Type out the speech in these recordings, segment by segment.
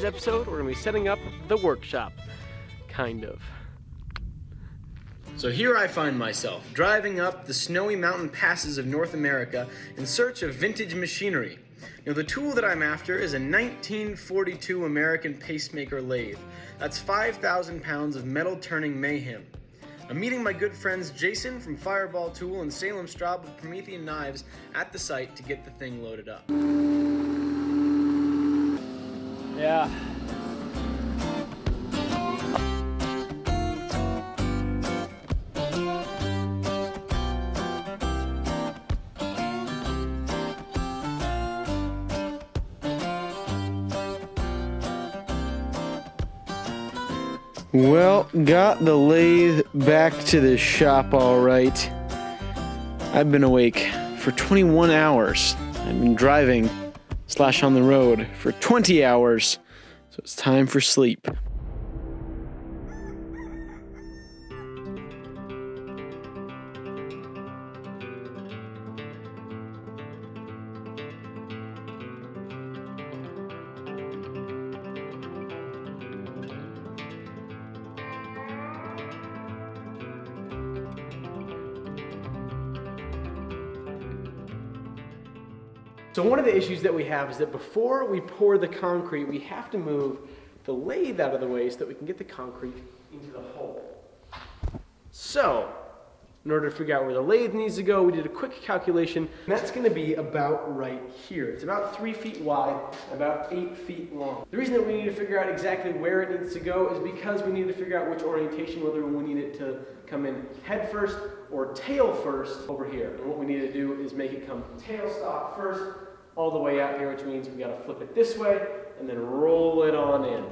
episode, we're going to be setting up the workshop. Kind of. So here I find myself, driving up the snowy mountain passes of North America in search of vintage machinery. You know, the tool that I'm after is a 1942 American pacemaker lathe. That's 5,000 pounds of metal turning mayhem. I'm meeting my good friends Jason from Fireball Tool and Salem Straub with Promethean Knives at the site to get the thing loaded up. Yeah. Well, got the lathe back to the shop all right. I've been awake for 21 hours. I've been driving / on the road for 20 hours, so it's time for sleep. So one of the issues that we have is that before we pour the concrete, we have to move the lathe out of the way so that we can get the concrete into the hole. So, in order to figure out where the lathe needs to go, we did a quick calculation, and that's going to be about right here. It's about 3 feet wide, about 8 feet long. The reason that we need to figure out exactly where it needs to go is because we need to figure out which orientation, whether we need it to come in head first or tail first over here. And what we need to do is make it come tail stock first, all the way out here, which means we got to flip it this way and then roll it on in.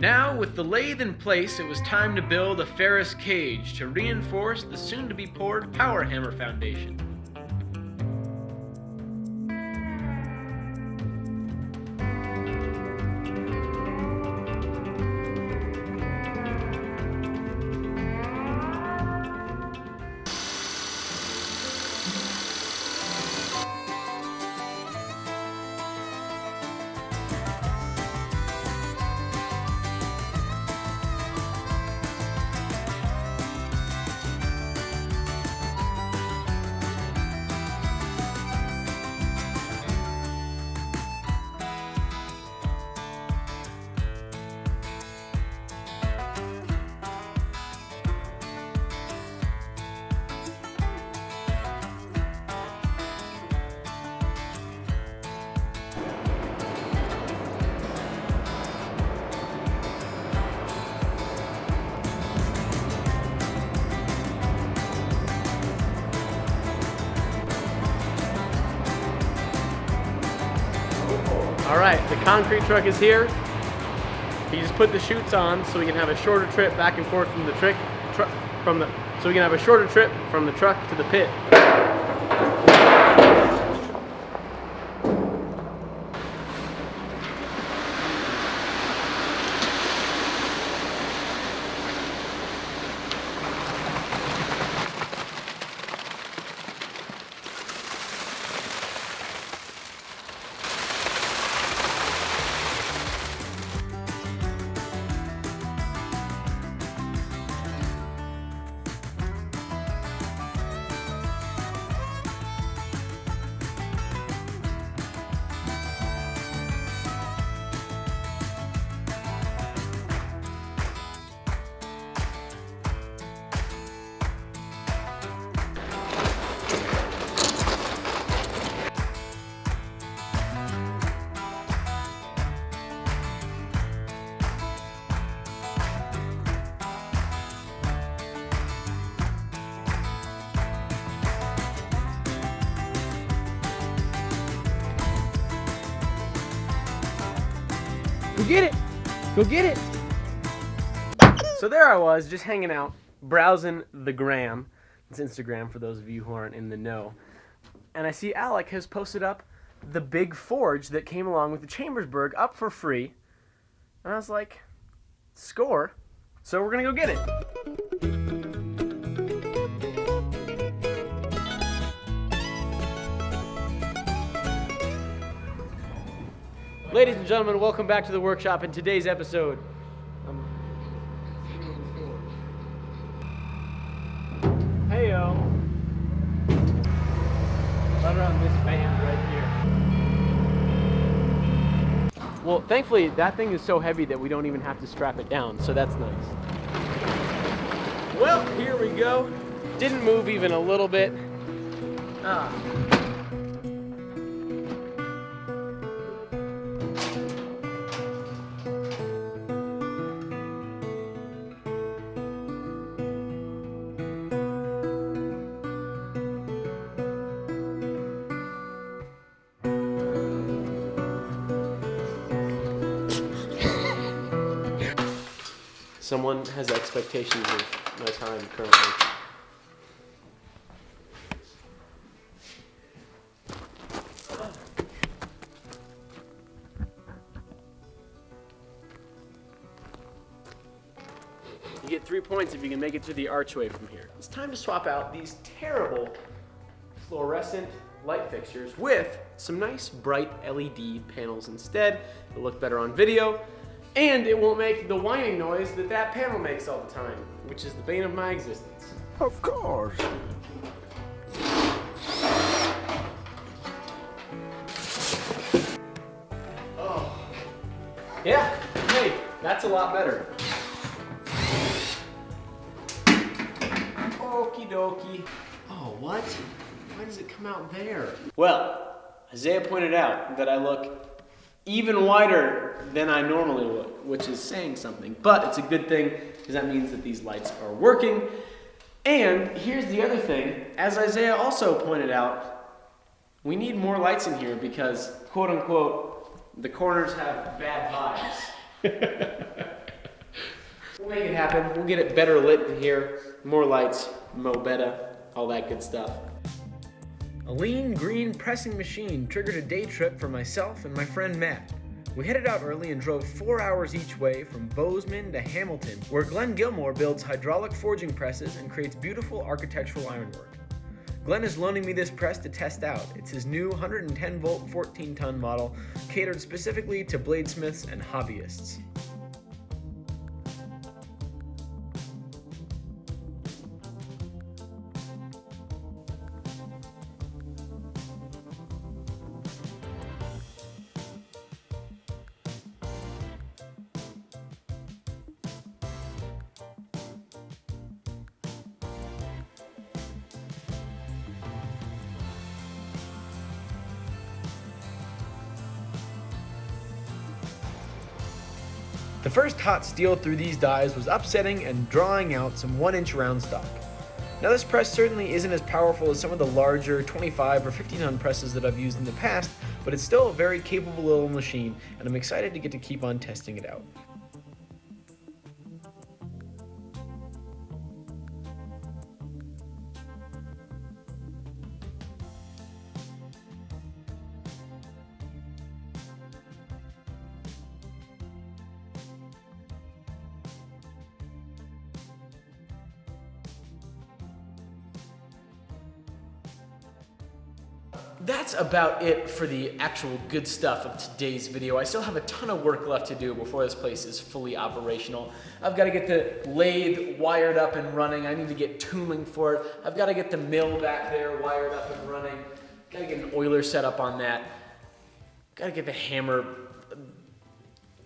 Now, with the lathe in place, it was time to build a ferrous cage to reinforce the soon-to-be poured power hammer foundation. All right, the concrete truck is here. He just put the chutes on so we can have a shorter trip back and forth from the truck to the pit. Go get it. Go get it. So there I was, just hanging out, browsing the gram. It's Instagram for those of you who aren't in the know. And I see Alec has posted up the big forge that came along with the Chambersburg up for free. And I was like, score. So we're gonna go get it. Ladies and gentlemen, welcome back to the workshop. In today's episode, hey-yo. Right around this band right here. Well, thankfully, that thing is so heavy that we don't even have to strap it down, so that's nice. Well, here we go. Didn't move even a little bit. Someone has expectations of my time currently. You get 3 points if you can make it through the archway from here. It's time to swap out these terrible fluorescent light fixtures with some nice bright LED panels instead. It'll look better on video. And it won't make the whining noise that that panel makes all the time, which is the bane of my existence. Of course. Oh. Yeah, hey, that's a lot better. Okie dokie. Oh, what? Why does it come out there? Well, Isaiah pointed out that I look even wider than I normally would, which is saying something. But it's a good thing, because that means that these lights are working. And here's the other thing, as Isaiah also pointed out, we need more lights in here because, quote unquote, the corners have bad vibes. We'll make it happen. We'll get it better lit in here, more lights, mo better, all that good stuff. A lean green pressing machine triggered a day trip for myself and my friend Matt. We headed out early and drove 4 hours each way from Bozeman to Hamilton, where Glenn Gilmore builds hydraulic forging presses and creates beautiful architectural ironwork. Glenn is loaning me this press to test out. It's his new 110 volt 14-ton model, catered specifically to bladesmiths and hobbyists. The first hot steel through these dies was upsetting and drawing out some 1-inch round stock. Now this press certainly isn't as powerful as some of the larger 25 or 50-ton presses that I've used in the past, but it's still a very capable little machine, and I'm excited to get to keep on testing it out. That's about it for the actual good stuff of today's video. I still have a ton of work left to do before this place is fully operational. I've got to get the lathe wired up and running. I need to get tooling for it. I've got to get the mill back there wired up and running. Got to get an oiler set up on that. Got to get the hammer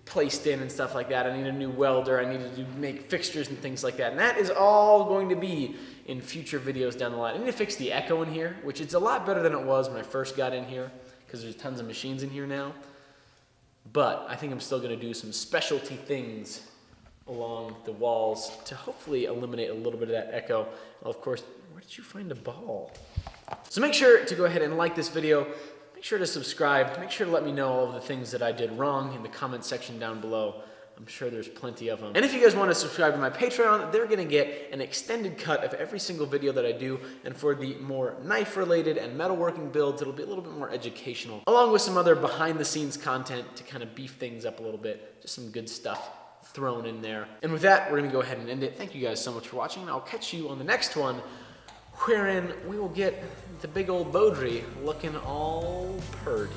placed in and stuff like that. I need a new welder. I need to make fixtures and things like that. And that is all going to be in future videos down the line. I need to fix the echo in here, which is a lot better than it was when I first got in here because there's tons of machines in here now. But I think I'm still going to do some specialty things along the walls to hopefully eliminate a little bit of that echo. Well, of course, where did you find a ball? So make sure to go ahead and like this video. Make sure to subscribe. Make sure to let me know all of the things that I did wrong in the comment section down below. I'm sure there's plenty of them. And if you guys want to subscribe to my Patreon, they're gonna get an extended cut of every single video that I do, and for the more knife-related and metalworking builds, it'll be a little bit more educational, along with some other behind-the-scenes content to kind of beef things up a little bit, just some good stuff thrown in there. And with that, we're gonna go ahead and end it. Thank you guys so much for watching, and I'll catch you on the next one, wherein we will get the big old Beaudry looking all purdy.